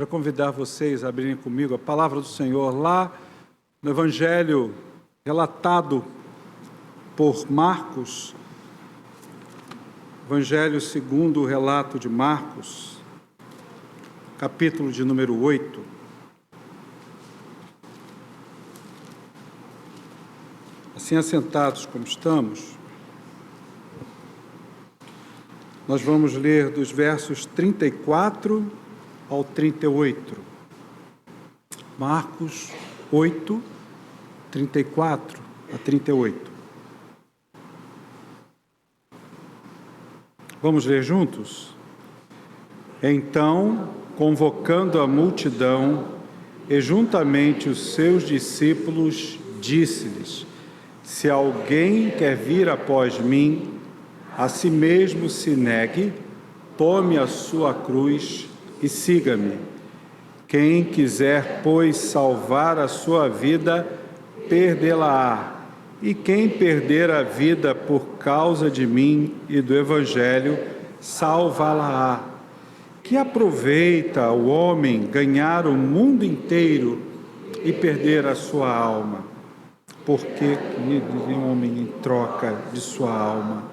Quero convidar vocês a abrirem comigo a palavra do Senhor lá no Evangelho relatado por Marcos, Evangelho segundo o relato de Marcos, capítulo de número 8. Assim assentados como estamos, nós vamos ler dos versos 34 ao 38. Marcos 8, 34 a 38. Vamos ler juntos? Então, convocando a multidão e juntamente os seus discípulos, disse-lhes: se alguém quer vir após mim, a si mesmo se negue, tome a sua cruz e siga-me. Quem quiser, pois, salvar a sua vida, perdê-la-á. E quem perder a vida por causa de mim e do Evangelho, salvá-la-á. Que aproveita o homem ganhar o mundo inteiro e perder a sua alma? Porque um homem em troca de sua alma?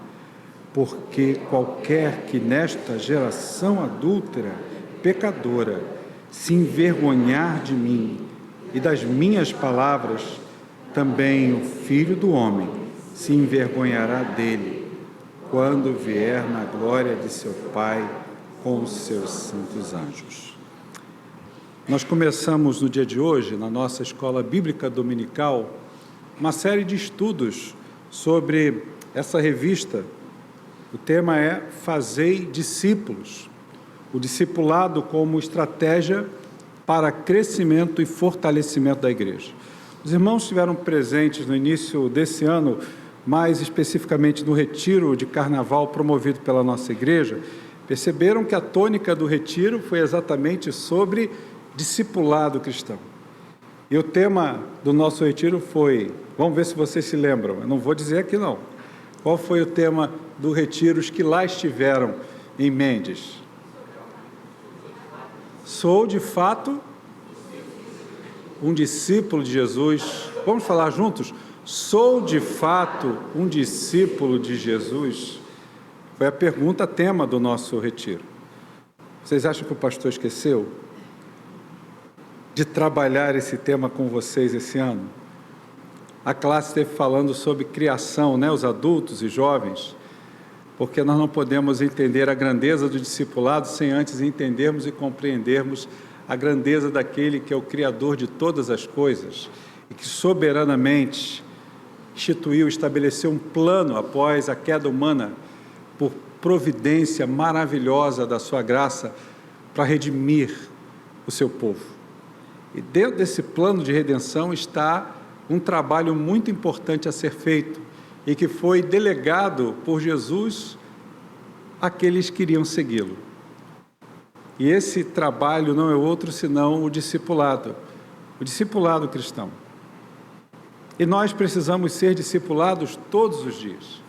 Porque qualquer que nesta geração adúltera, pecadora, se envergonhar de mim e das minhas palavras, também o Filho do Homem se envergonhará dele, quando vier na glória de seu Pai com os seus santos anjos. Nós começamos no dia de hoje, na nossa escola bíblica dominical, uma série de estudos sobre essa revista. O tema é Fazei Discípulos, o discipulado como estratégia para crescimento e fortalecimento da igreja. Os irmãos estiveram presentes no início desse ano, mais especificamente no retiro de carnaval promovido pela nossa igreja, perceberam que a tônica do retiro foi exatamente sobre discipulado cristão. E o tema do nosso retiro foi, vamos ver se vocês se lembram, eu não vou dizer aqui não. Qual foi o tema do retiro, os que lá estiveram em Mendes? Sou, de fato, um discípulo de Jesus. Vamos falar juntos? Sou, de fato, um discípulo de Jesus? Foi a pergunta tema do nosso retiro. Vocês acham que o pastor esqueceu de trabalhar esse tema com vocês esse ano? A classe esteve falando sobre criação, né? Os adultos e jovens, porque nós não podemos entender a grandeza do discipulado sem antes entendermos e compreendermos a grandeza daquele que é o Criador de todas as coisas e que soberanamente instituiu, estabeleceu um plano após a queda humana, por providência maravilhosa da sua graça, para redimir o seu povo. E dentro desse plano de redenção está um trabalho muito importante a ser feito e que foi delegado por Jesus àqueles que iriam segui-lo. E esse trabalho não é outro senão o discipulado cristão. E nós precisamos ser discipulados todos os dias.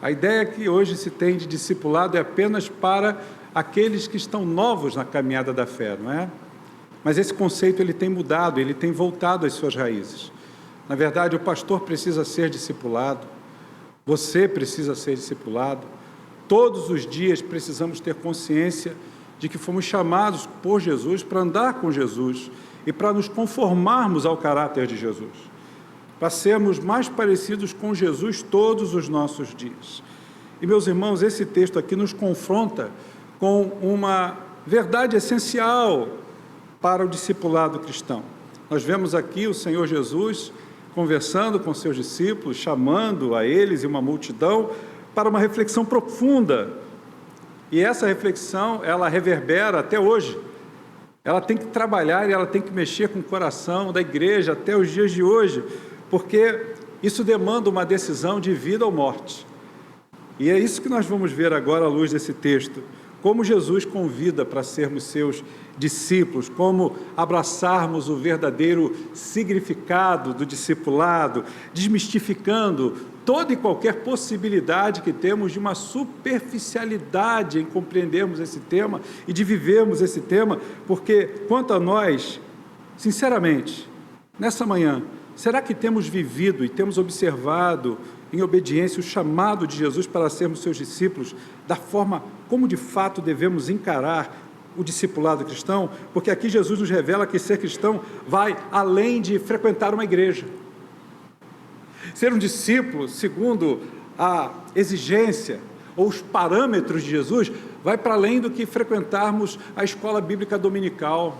A ideia que hoje se tem de discipulado é apenas para aqueles que estão novos na caminhada da fé, não é? Mas esse conceito ele tem mudado, ele tem voltado às suas raízes. Na verdade, o pastor precisa ser discipulado, você precisa ser discipulado. Todos os dias precisamos ter consciência de que fomos chamados por Jesus para andar com Jesus e para nos conformarmos ao caráter de Jesus, para sermos mais parecidos com Jesus todos os nossos dias. E, meus irmãos, esse texto aqui nos confronta com uma verdade essencial para o discipulado cristão. Nós vemos aqui o Senhor Jesus conversando com seus discípulos, chamando a eles e uma multidão para uma reflexão profunda. E essa reflexão, ela reverbera até hoje. Ela tem que trabalhar e ela tem que mexer com o coração da igreja até os dias de hoje, porque isso demanda uma decisão de vida ou morte. E é isso que nós vamos ver agora à luz desse texto. como Jesus convida para sermos seus discípulos, como abraçarmos o verdadeiro significado do discipulado, desmistificando toda e qualquer possibilidade que temos de uma superficialidade em compreendermos esse tema e de vivermos esse tema, porque, quanto a nós, sinceramente, nessa manhã, será que temos vivido e temos observado em obediência o chamado de Jesus para sermos seus discípulos, da forma como de fato devemos encarar o discipulado cristão? Porque aqui Jesus nos revela que ser cristão vai além de frequentar uma igreja. Ser um discípulo, segundo a exigência ou os parâmetros de Jesus, vai para além do que frequentarmos a escola bíblica dominical,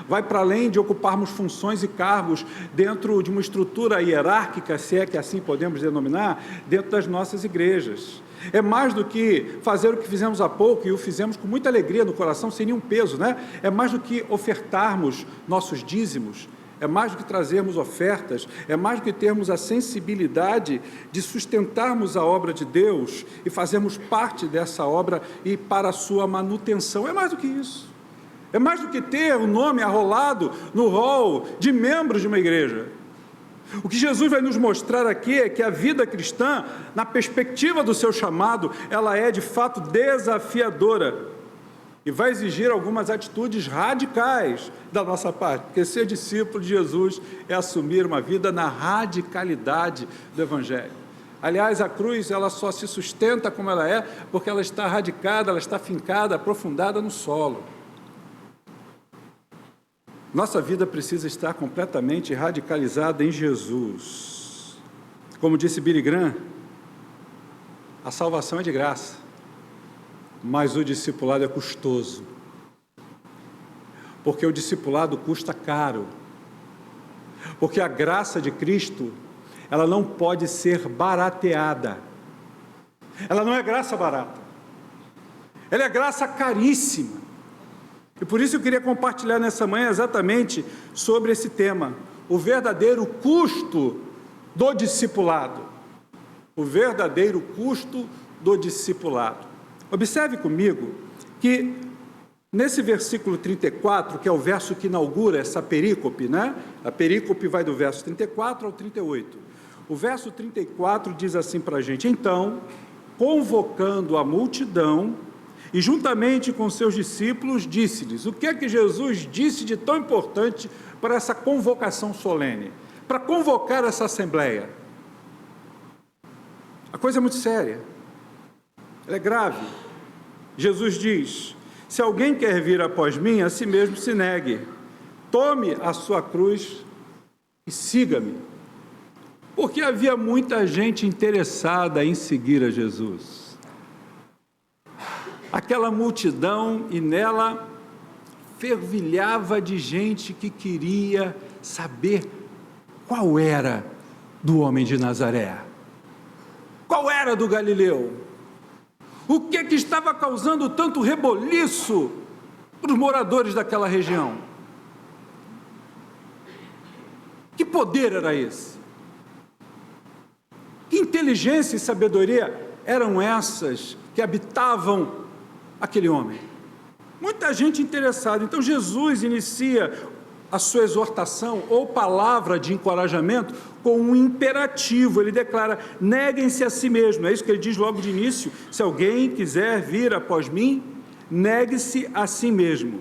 vai para além de ocuparmos funções e cargos dentro de uma estrutura hierárquica, se é que assim podemos denominar, dentro das nossas igrejas. É mais do que fazer o que fizemos há pouco, e o fizemos com muita alegria no coração, sem nenhum peso, né? É mais do que ofertarmos nossos dízimos, é mais do que trazermos ofertas, é mais do que termos a sensibilidade de sustentarmos a obra de Deus e fazermos parte dessa obra e para a sua manutenção. É mais do que isso. É mais do que ter o nome arrolado no rol de membros de uma igreja. O que Jesus vai nos mostrar aqui é que a vida cristã, na perspectiva do seu chamado, ela é de fato desafiadora e vai exigir algumas atitudes radicais da nossa parte, porque ser discípulo de Jesus é assumir uma vida na radicalidade do Evangelho. Aliás, a cruz, ela só se sustenta como ela é, porque ela está radicada, ela está fincada, aprofundada no solo. Nossa vida precisa estar completamente radicalizada em Jesus. Como disse Billy Graham, a salvação é de graça, mas o discipulado é custoso, porque o discipulado custa caro, porque a graça de Cristo, ela não pode ser barateada, ela não é graça barata, ela é graça caríssima. E por isso eu queria compartilhar nessa manhã exatamente sobre esse tema, o verdadeiro custo do discipulado. O verdadeiro custo do discipulado. Observe comigo que nesse versículo 34, que é o verso que inaugura essa perícope, né? A perícope vai do verso 34 ao 38. O verso 34 diz assim para a gente: então, convocando a multidão, e juntamente com seus discípulos, disse-lhes: o que é que Jesus disse de tão importante para essa convocação solene, para convocar essa assembleia? A coisa é muito séria, ela é grave. Jesus diz: se alguém quer vir após mim, a si mesmo se negue, tome a sua cruz e siga-me. Porque havia muita gente interessada em seguir a Jesus. Aquela multidão, e nela fervilhava de gente que queria saber qual era do homem de Nazaré, qual era do Galileu, o que estava causando tanto reboliço para os moradores daquela região. Que poder era esse? Que inteligência e sabedoria eram essas que habitavam aquele homem? Muita gente interessada. Então Jesus inicia a sua exortação ou palavra de encorajamento com um imperativo. Ele declara: neguem-se a si mesmo. É isso que ele diz logo de início: se alguém quiser vir após mim, negue-se a si mesmo.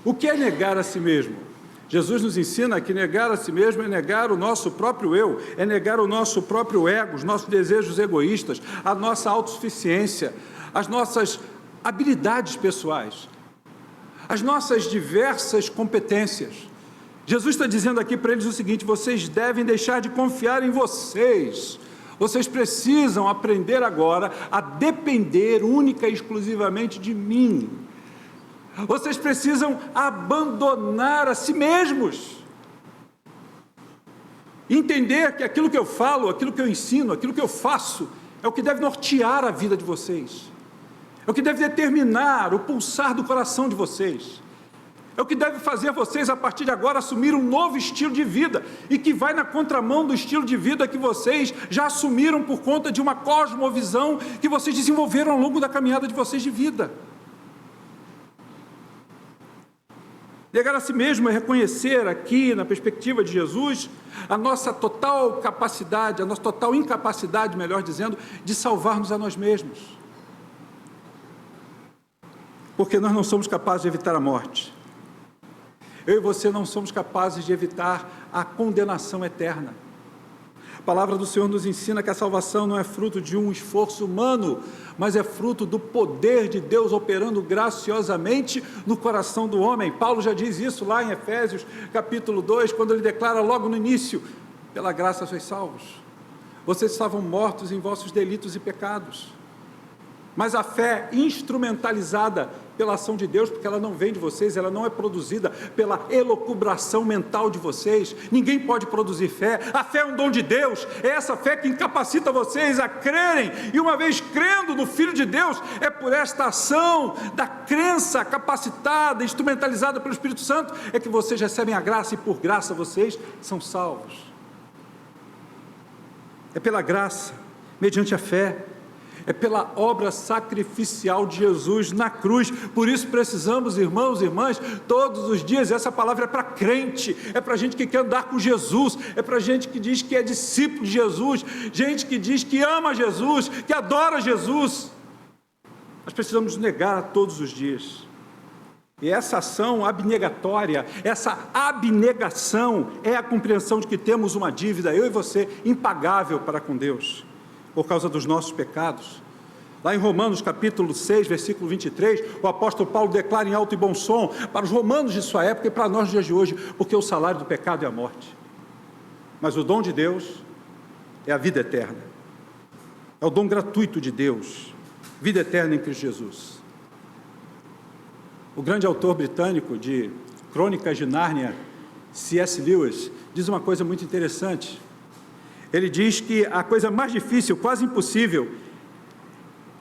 O que é negar a si mesmo? Jesus nos ensina que negar a si mesmo é negar o nosso próprio eu, é negar o nosso próprio ego, os nossos desejos egoístas, a nossa autossuficiência, as nossas habilidades pessoais, as nossas diversas competências. Jesus está dizendo aqui para eles o seguinte: vocês devem deixar de confiar em vocês, vocês precisam aprender agora a depender única e exclusivamente de mim, vocês precisam abandonar a si mesmos, entender que aquilo que eu falo, aquilo que eu ensino, aquilo que eu faço, é o que deve nortear a vida de vocês, é o que deve determinar o pulsar do coração de vocês, é o que deve fazer vocês, a partir de agora, assumir um novo estilo de vida, e que vai na contramão do estilo de vida que vocês já assumiram por conta de uma cosmovisão que vocês desenvolveram ao longo da caminhada de vocês de vida. Negar a si mesmo é reconhecer aqui, na perspectiva de Jesus, a nossa total capacidade, a nossa total incapacidade, melhor dizendo, de salvarmos a nós mesmos. Porque nós não somos capazes de evitar a morte. Eu e você não somos capazes de evitar a condenação eterna. A palavra do Senhor nos ensina que a salvação não é fruto de um esforço humano, mas é fruto do poder de Deus operando graciosamente no coração do homem. Paulo já diz isso lá em Efésios capítulo 2, quando ele declara logo no início: pela graça sois salvos. Vocês estavam mortos em vossos delitos e pecados. Mas a fé instrumentalizada pela ação de Deus, porque ela não vem de vocês, ela não é produzida pela elucubração mental de vocês. Ninguém pode produzir fé. A fé é um dom de Deus, é essa fé que incapacita vocês a crerem, e uma vez crendo no Filho de Deus, é por esta ação da crença capacitada, instrumentalizada pelo Espírito Santo, é que vocês recebem a graça, e por graça vocês são salvos. É pela graça, mediante a fé, é pela obra sacrificial de Jesus na cruz. Por isso precisamos, irmãos e irmãs, todos os dias, essa palavra é para crente, é para gente que quer andar com Jesus, é para gente que diz que é discípulo de Jesus, gente que diz que ama Jesus, que adora Jesus. Nós precisamos nos negar todos os dias. E essa ação abnegatória, essa abnegação, é a compreensão de que temos uma dívida, eu e você, impagável para com Deus, por causa dos nossos pecados. Lá em Romanos capítulo 6, versículo 23, o apóstolo Paulo declara em alto e bom som, para os romanos de sua época e para nós nos dias de hoje, porque o salário do pecado é a morte, mas o dom de Deus é a vida eterna, é o dom gratuito de Deus, vida eterna em Cristo Jesus. O grande autor britânico de Crônicas de Nárnia, C.S. Lewis, diz uma coisa muito interessante. Ele diz que a coisa mais difícil, quase impossível,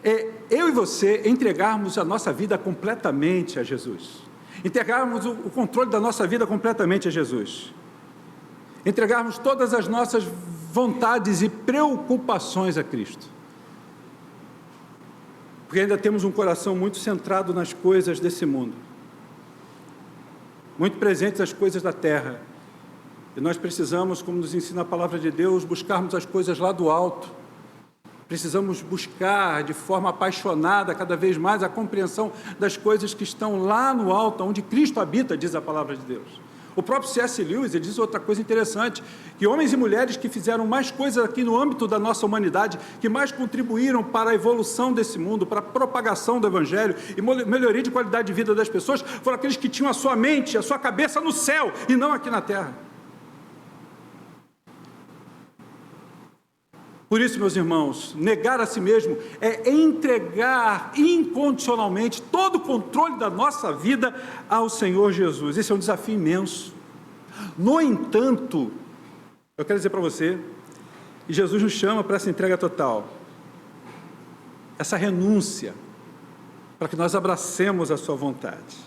é eu e você entregarmos a nossa vida completamente a Jesus, entregarmos o controle da nossa vida completamente a Jesus, entregarmos todas as nossas vontades e preocupações a Cristo, porque ainda temos um coração muito centrado nas coisas desse mundo, muito presentes nas coisas da terra. E nós precisamos, como nos ensina a palavra de Deus, buscarmos as coisas lá do alto. Precisamos buscar de forma apaixonada cada vez mais a compreensão das coisas que estão lá no alto, onde Cristo habita, diz a palavra de Deus. O próprio C.S. Lewis, ele diz outra coisa interessante, que homens e mulheres que fizeram mais coisas aqui no âmbito da nossa humanidade, que mais contribuíram para a evolução desse mundo, para a propagação do Evangelho e melhoria de qualidade de vida das pessoas, foram aqueles que tinham a sua mente, a sua cabeça no céu e não aqui na terra. Por isso, meus irmãos, negar a si mesmo é entregar incondicionalmente todo o controle da nossa vida ao Senhor Jesus. Esse é um desafio imenso. No entanto, eu quero dizer para você, que Jesus nos chama para essa entrega total, essa renúncia, para que nós abracemos a sua vontade.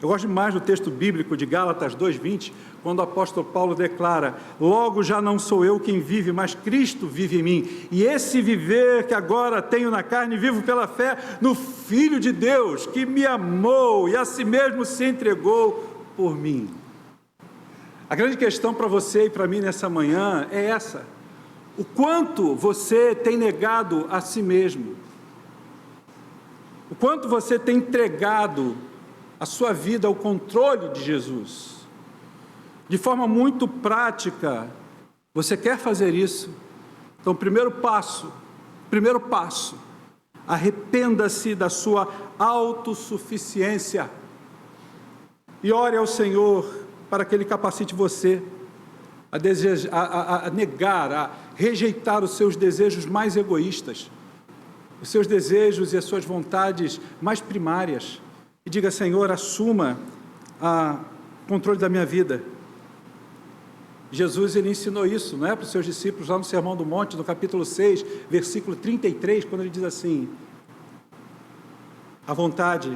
Eu gosto demais do texto bíblico de Gálatas 2:20, quando o apóstolo Paulo declara: logo já não sou eu quem vive, mas Cristo vive em mim, e esse viver que agora tenho na carne, vivo pela fé no Filho de Deus, que me amou e a si mesmo se entregou por mim. A grande questão para você e para mim nessa manhã é essa: o quanto você tem negado a si mesmo, o quanto você tem entregado a sua vida ao controle de Jesus. De forma muito prática, você quer fazer isso? Então, primeiro passo, arrependa-se da sua autossuficiência e ore ao Senhor para que Ele capacite você a negar, a rejeitar os seus desejos mais egoístas, os seus desejos e as suas vontades mais primárias, e diga: Senhor, assuma o controle da minha vida. Jesus, ele ensinou isso, não é, para os seus discípulos lá no Sermão do Monte, no capítulo 6, versículo 33, quando ele diz assim: a vontade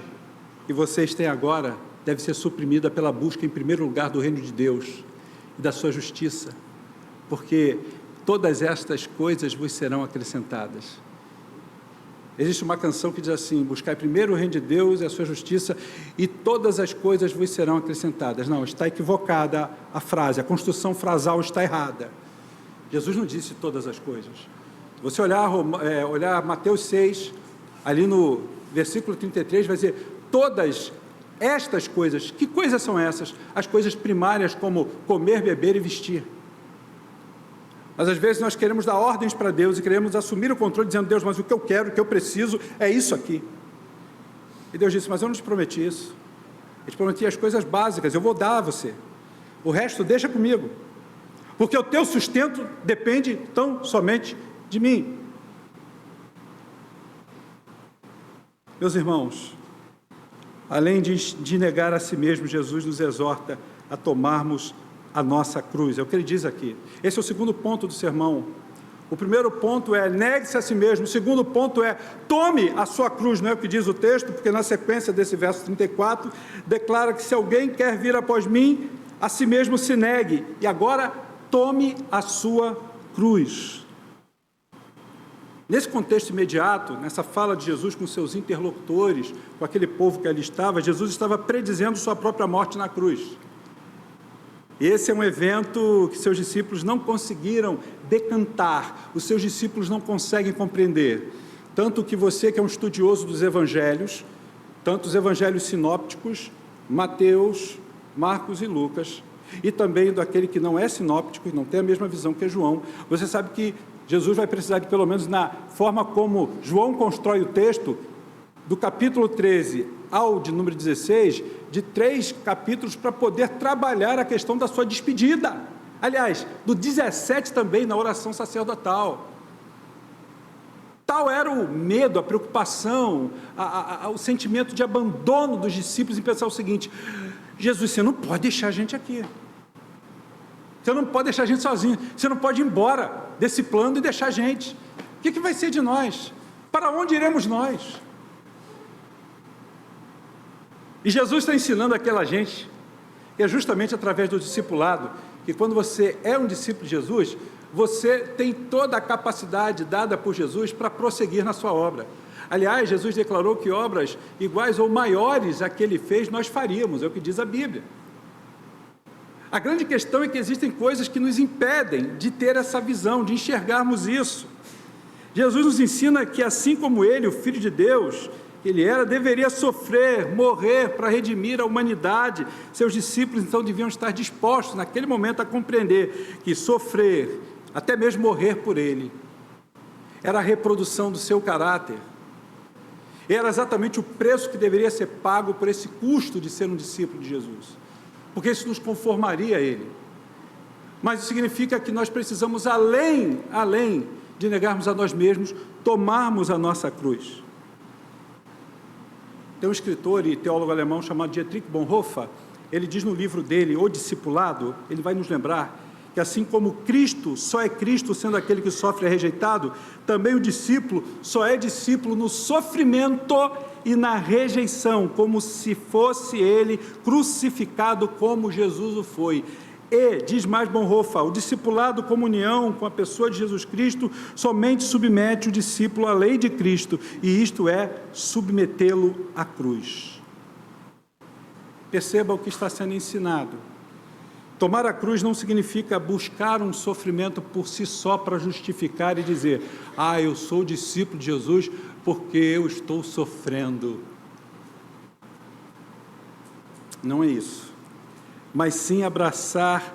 que vocês têm agora deve ser suprimida pela busca em primeiro lugar do reino de Deus e da sua justiça, porque todas estas coisas vos serão acrescentadas. Existe uma canção que diz assim: buscai primeiro o reino de Deus e a sua justiça, e todas as coisas vos serão acrescentadas. Não, está equivocada a frase, a construção frasal está errada. Jesus não disse todas as coisas. Se você olhar Mateus 6, ali no versículo 33, vai dizer: todas estas coisas. Que coisas são essas? As coisas primárias, como comer, beber e vestir. Mas às vezes nós queremos dar ordens para Deus e queremos assumir o controle, dizendo: Deus, mas o que eu quero, o que eu preciso é isso aqui. E Deus disse: mas eu não te prometi isso. Eu te prometi as coisas básicas, eu vou dar a você. O resto deixa comigo, porque o teu sustento depende tão somente de mim. Meus irmãos, além de negar a si mesmo, Jesus nos exorta a tomarmos a nossa cruz. É o que ele diz aqui. Esse é o segundo ponto do sermão. O primeiro ponto é: negue-se a si mesmo. O segundo ponto é: tome a sua cruz. Não é o que diz o texto, porque na sequência desse verso 34, declara que se alguém quer vir após mim, a si mesmo se negue. E agora, tome a sua cruz. Nesse contexto imediato, nessa fala de Jesus com seus interlocutores, com aquele povo que ali estava, Jesus estava predizendo sua própria morte na cruz. Esse é um evento que seus discípulos não conseguiram decantar, os seus discípulos não conseguem compreender. Tanto que você, que é um estudioso dos evangelhos, tanto os evangelhos sinópticos, Mateus, Marcos e Lucas, e também daquele que não é sinóptico e não tem a mesma visão que João, você sabe que Jesus vai precisar de, pelo menos na forma como João constrói o texto, do capítulo 13 ao de número 16, de 3 capítulos para poder trabalhar a questão da sua despedida. Aliás, do 17 também, na oração sacerdotal. Tal era o medo, a preocupação, o sentimento de abandono dos discípulos em pensar o seguinte: Jesus, você não pode deixar a gente aqui. Você não pode deixar a gente sozinho. Você não pode ir embora desse plano e deixar a gente. O que vai ser de nós? Para onde iremos nós? E Jesus está ensinando àquela gente, que é justamente através do discipulado, que quando você é um discípulo de Jesus, você tem toda a capacidade dada por Jesus para prosseguir na sua obra. Aliás, Jesus declarou que obras iguais ou maiores a que ele fez, nós faríamos, é o que diz a Bíblia. A grande questão é que existem coisas que nos impedem de ter essa visão, de enxergarmos isso. Jesus nos ensina que assim como ele, o Filho de Deus, ele era, deveria sofrer, morrer para redimir a humanidade. Seus discípulos então deviam estar dispostos naquele momento a compreender que sofrer, até mesmo morrer por ele, era a reprodução do seu caráter. Era exatamente o preço que deveria ser pago por esse custo de ser um discípulo de Jesus, porque isso nos conformaria a ele. Mas isso significa que nós precisamos, além de negarmos a nós mesmos, tomarmos a nossa cruz. Tem um escritor e teólogo alemão chamado Dietrich Bonhoeffer, ele diz no livro dele, O Discipulado, ele vai nos lembrar que assim como Cristo só é Cristo sendo aquele que sofre e é rejeitado, também o discípulo só é discípulo no sofrimento e na rejeição, como se fosse ele crucificado como Jesus o foi. E, diz mais Bonhoeffer, o discipulado, comunhão com a pessoa de Jesus Cristo, somente submete o discípulo à lei de Cristo, e isto é, submetê-lo à cruz. Perceba o que está sendo ensinado. Tomar a cruz não significa buscar um sofrimento por si só para justificar e dizer: eu sou discípulo de Jesus porque eu estou sofrendo. Não é isso. Mas sim abraçar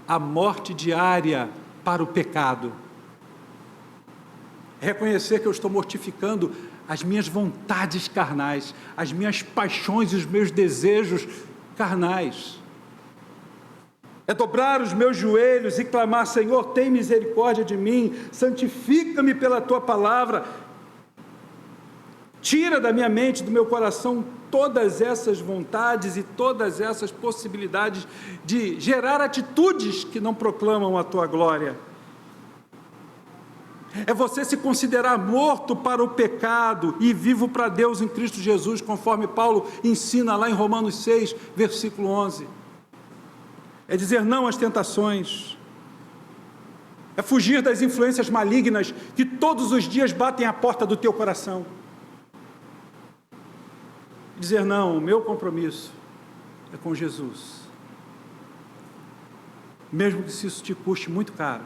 a morte diária para o pecado. Reconhecer que eu estou mortificando as minhas vontades carnais, as minhas paixões e os meus desejos carnais. É dobrar os meus joelhos e clamar: Senhor, tem misericórdia de mim, santifica-me pela Tua palavra, tira da minha mente, do meu coração, todas essas vontades e todas essas possibilidades de gerar atitudes que não proclamam a Tua glória. É você se considerar morto para o pecado e vivo para Deus em Cristo Jesus, conforme Paulo ensina lá em Romanos 6, versículo 11. É dizer não às tentações, é fugir das influências malignas que todos os dias batem à porta do teu coração. Dizer, não, o meu compromisso é com Jesus. Mesmo que isso te custe muito caro.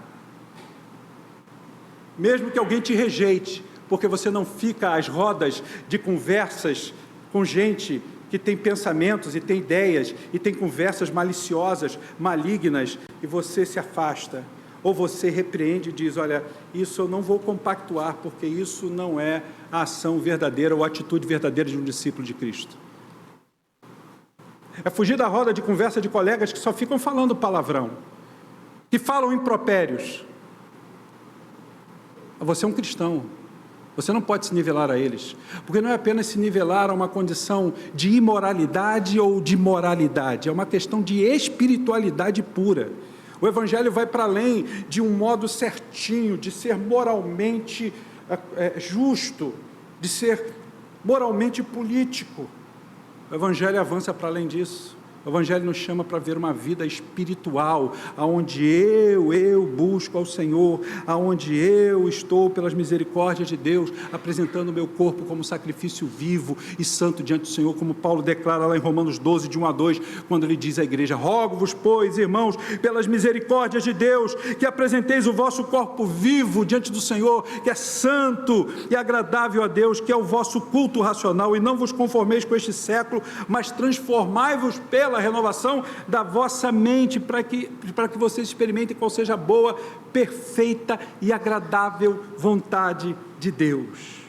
Mesmo que alguém te rejeite, porque você não fica às rodas de conversas com gente que tem pensamentos e tem ideias e tem conversas maliciosas, malignas, e você se afasta. Ou você repreende e diz, olha, isso eu não vou compactuar, porque isso não é a ação verdadeira ou a atitude verdadeira de um discípulo de Cristo. É fugir da roda de conversa de colegas que só ficam falando palavrão, que falam impropérios. Você é um cristão, você não pode se nivelar a eles, porque não é apenas se nivelar a uma condição de imoralidade ou de moralidade, é uma questão de espiritualidade pura. O Evangelho vai para além de um modo certinho, de ser moralmente justo, de ser moralmente político. O Evangelho avança para além disso. O Evangelho nos chama para ver uma vida espiritual, aonde eu busco ao Senhor, aonde eu estou pelas misericórdias de Deus, apresentando o meu corpo como sacrifício vivo e santo diante do Senhor, como Paulo declara lá em Romanos 12, de 1 a 2, quando ele diz à igreja, rogo-vos, pois, irmãos, pelas misericórdias de Deus, que apresenteis o vosso corpo vivo diante do Senhor, que é santo e agradável a Deus, que é o vosso culto racional, e não vos conformeis com este século, mas transformai-vos pela renovação da vossa mente, para que vocês experimentem qual seja a boa, perfeita e agradável vontade de Deus.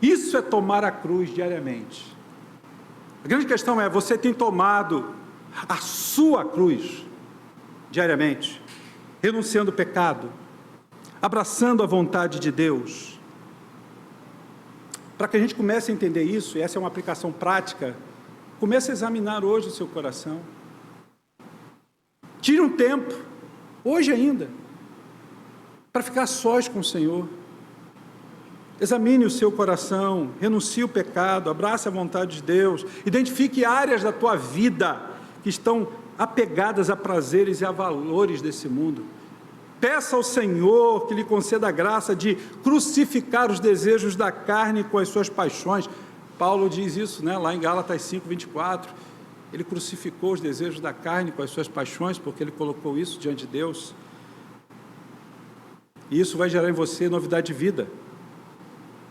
Isso é tomar a cruz diariamente. A grande questão é, você tem tomado a sua cruz diariamente, renunciando ao pecado, abraçando a vontade de Deus? Para que a gente comece a entender isso, e essa é uma aplicação prática, comece a examinar hoje o seu coração. Tire um tempo, hoje ainda, para ficar sós com o Senhor. Examine o seu coração, renuncie o pecado, abrace a vontade de Deus, identifique áreas da tua vida que estão apegadas a prazeres e a valores desse mundo. Peça ao Senhor que lhe conceda a graça de crucificar os desejos da carne com as suas paixões. Paulo diz isso, lá em Gálatas 5, 24, ele crucificou os desejos da carne com as suas paixões, porque ele colocou isso diante de Deus, e isso vai gerar em você novidade de vida,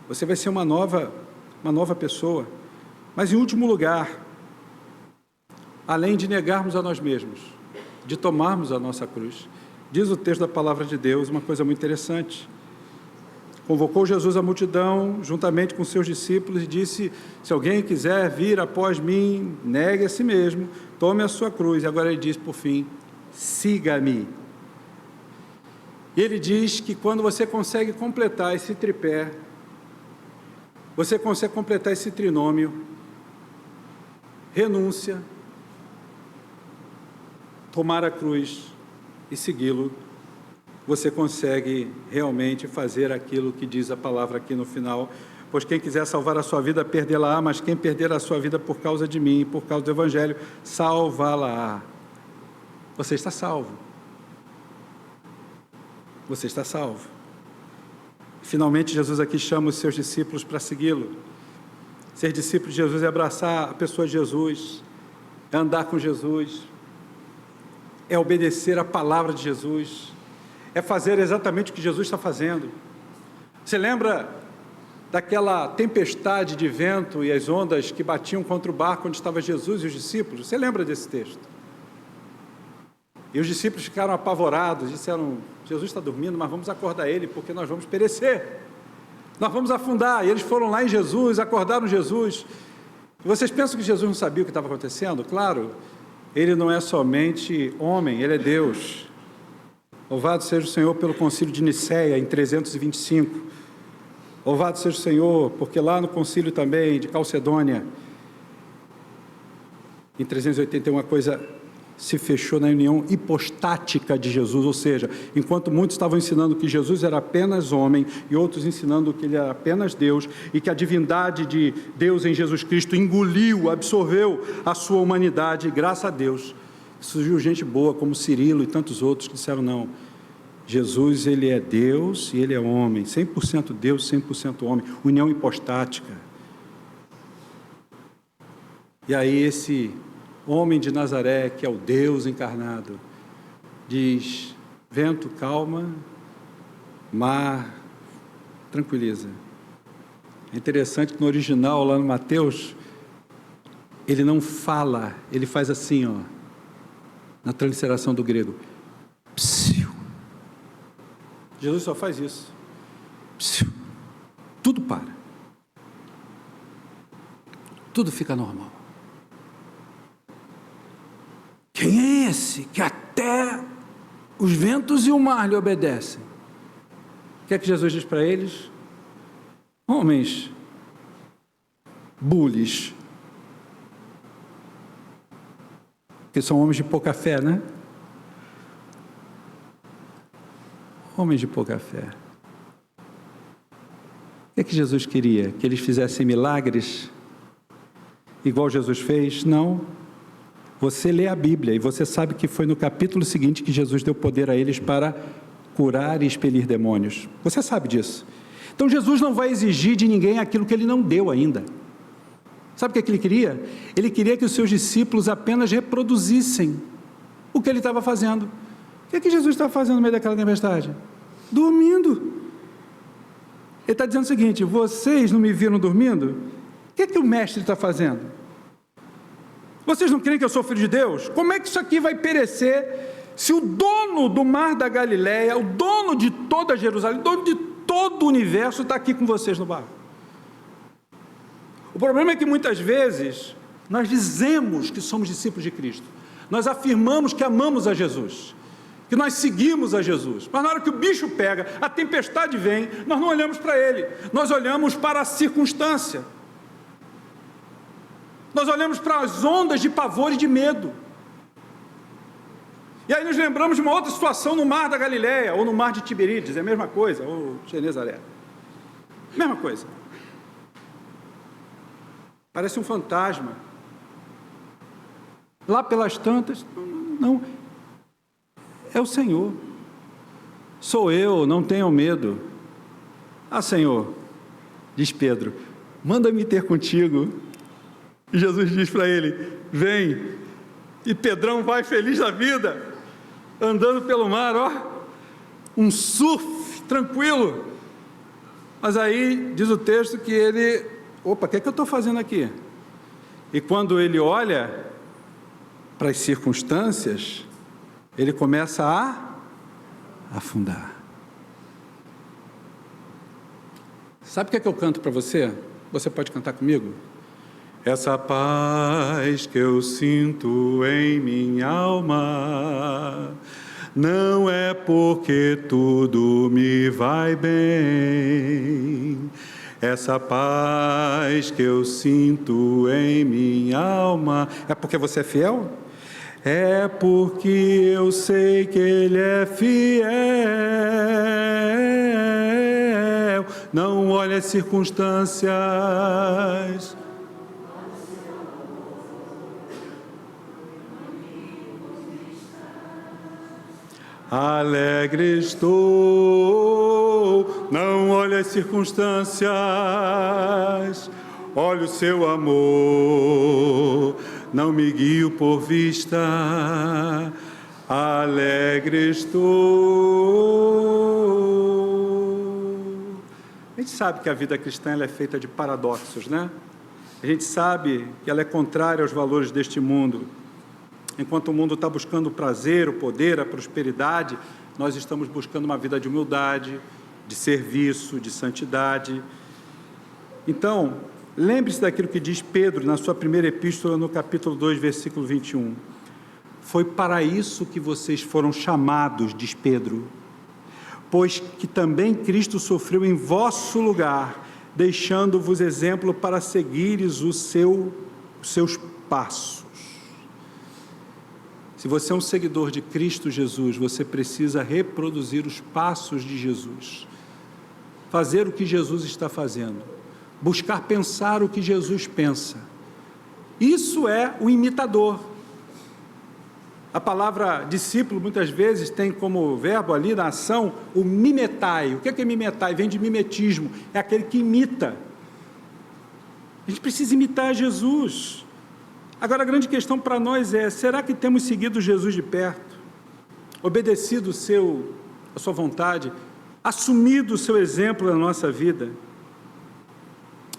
você vai ser uma nova pessoa. Mas em último lugar, além de negarmos a nós mesmos, de tomarmos a nossa cruz, diz o texto da palavra de Deus uma coisa muito interessante. Convocou Jesus a multidão, juntamente com seus discípulos, e disse, se alguém quiser vir após mim, negue a si mesmo, tome a sua cruz. E agora ele diz, por fim, siga-me. E ele diz que quando você consegue completar esse tripé, você consegue completar esse trinômio, renúncia, tomar a cruz e segui-lo, você consegue realmente fazer aquilo que diz a palavra aqui no final, pois quem quiser salvar a sua vida, perdê-la-á, mas quem perder a sua vida por causa de mim, por causa do Evangelho, salvá-la-á. Você está salvo. Você está salvo. Finalmente, Jesus aqui chama os seus discípulos para segui-lo. Ser discípulo de Jesus é abraçar a pessoa de Jesus, é andar com Jesus, é obedecer a palavra de Jesus, é fazer exatamente o que Jesus está fazendo. Você lembra daquela tempestade de vento e as ondas que batiam contra o barco onde estava Jesus e os discípulos? Você lembra desse texto? E os discípulos ficaram apavorados, disseram, Jesus está dormindo, mas vamos acordar ele, porque nós vamos perecer, nós vamos afundar. E eles foram lá em Jesus, acordaram Jesus. E vocês pensam que Jesus não sabia o que estava acontecendo? Claro, ele não é somente homem, ele é Deus. Louvado seja o Senhor pelo concílio de Nicéia, em 325. Louvado seja o Senhor, porque lá no concílio também de Calcedônia, em 381, uma coisa se fechou na união hipostática de Jesus, ou seja, enquanto muitos estavam ensinando que Jesus era apenas homem e outros ensinando que ele era apenas Deus e que a divindade de Deus em Jesus Cristo engoliu, absorveu a sua humanidade, graças a Deus, surgiu gente boa como Cirilo e tantos outros que disseram não, Jesus ele é Deus e ele é homem, 100% Deus, 100% homem, união hipostática. E aí esse homem de Nazaré, que é o Deus encarnado, diz: vento, calma, mar, tranquiliza. É interessante que no original, lá no Mateus, ele não fala, ele faz assim, ó, na transliteração do grego. Psiu. Jesus só faz isso. Psiu. Tudo para. Tudo fica normal. Quem é esse que até os ventos e o mar lhe obedecem? O que é que Jesus diz para eles? Homens bules, que são homens de pouca fé, né? Homens de pouca fé. O que é que Jesus queria? Que eles fizessem milagres, igual Jesus fez? Não. Você lê a Bíblia e você sabe que foi no capítulo seguinte que Jesus deu poder a eles para curar e expelir demônios. Você sabe disso. Então Jesus não vai exigir de ninguém aquilo que ele não deu ainda. Sabe o que ele queria? Ele queria que os seus discípulos apenas reproduzissem o que ele estava fazendo. O que é que Jesus estava fazendo no meio daquela tempestade? Dormindo. Ele está dizendo o seguinte: vocês não me viram dormindo? O que é que o mestre está fazendo? Vocês não creem que eu sou filho de Deus? Como é que isso aqui vai perecer se o dono do mar da Galileia, o dono de toda Jerusalém, o dono de todo o universo está aqui com vocês no barco? O problema é que muitas vezes nós dizemos que somos discípulos de Cristo, nós afirmamos que amamos a Jesus, que nós seguimos a Jesus, mas na hora que o bicho pega, a tempestade vem, nós não olhamos para ele, nós olhamos para a circunstância, nós olhamos para as ondas de pavor e de medo, e aí nos lembramos de uma outra situação no mar da Galileia, ou no mar de Tiberíades, é a mesma coisa, ou Genezaré, mesma coisa. Parece um fantasma. Lá pelas tantas, não, é o Senhor. Sou eu, não tenham medo. Ah, Senhor, diz Pedro, manda-me ter contigo. E Jesus diz para ele: vem. E Pedrão vai feliz da vida, andando pelo mar, ó, um surf tranquilo. Mas aí diz o texto que ele: opa, o que é que eu estou fazendo aqui? E quando ele olha para as circunstâncias, ele começa a afundar. Sabe o que é que eu canto para você? Você pode cantar comigo? Essa paz que eu sinto em minha alma não é porque tudo me vai bem. Essa paz que eu sinto em minha alma é porque você é fiel? É porque eu sei que Ele é fiel. Não olhe as circunstâncias. Alegre estou, não olhe as circunstâncias, olhe o seu amor, não me guio por vista, alegre estou. A gente sabe que a vida cristã ela é feita de paradoxos, né? A gente sabe que ela é contrária aos valores deste mundo. Enquanto o mundo está buscando o prazer, o poder, a prosperidade, nós estamos buscando uma vida de humildade, de serviço, de santidade. Então, lembre-se daquilo que diz Pedro na sua primeira epístola, no capítulo 2, versículo 21. Foi para isso que vocês foram chamados, diz Pedro, pois que também Cristo sofreu em vosso lugar, deixando-vos exemplo para seguires os seus passos. Se você é um seguidor de Cristo Jesus, você precisa reproduzir os passos de Jesus, fazer o que Jesus está fazendo, buscar pensar o que Jesus pensa. Isso é o imitador. A palavra discípulo muitas vezes tem como verbo ali na ação o mimetai. O que é mimetai? Vem de mimetismo, é aquele que imita. A gente precisa imitar Jesus. Agora, a grande questão para nós é, será que temos seguido Jesus de perto, obedecido a sua vontade, assumido o seu exemplo na nossa vida?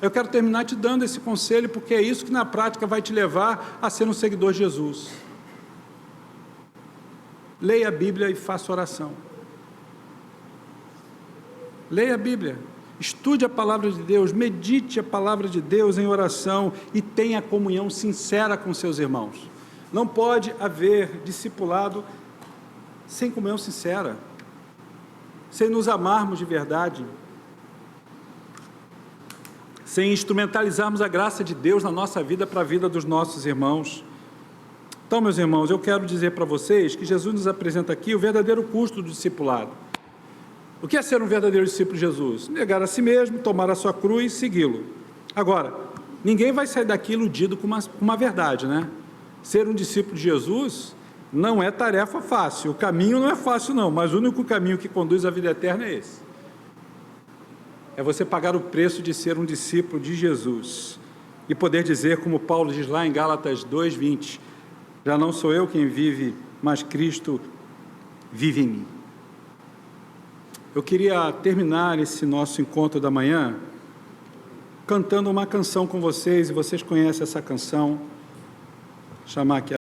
Eu quero terminar te dando esse conselho, porque é isso que na prática vai te levar a ser um seguidor de Jesus. Leia a Bíblia e faça oração. Leia a Bíblia, estude a palavra de Deus, medite a palavra de Deus em oração e tenha comunhão sincera com seus irmãos. Não pode haver discipulado sem comunhão sincera, sem nos amarmos de verdade, sem instrumentalizarmos a graça de Deus na nossa vida para a vida dos nossos irmãos. Então, meus irmãos, eu quero dizer para vocês que Jesus nos apresenta aqui o verdadeiro custo do discipulado. O que é ser um verdadeiro discípulo de Jesus? Negar a si mesmo, tomar a sua cruz e segui-lo. Agora, ninguém vai sair daqui iludido com uma verdade, né? Ser um discípulo de Jesus não é tarefa fácil, o caminho não é fácil não, mas o único caminho que conduz à vida eterna é esse. É você pagar o preço de ser um discípulo de Jesus e poder dizer, como Paulo diz lá em Gálatas 2:20, já não sou eu quem vive, mas Cristo vive em mim. Eu queria terminar esse nosso encontro da manhã cantando uma canção com vocês, e vocês conhecem essa canção, chamar aqui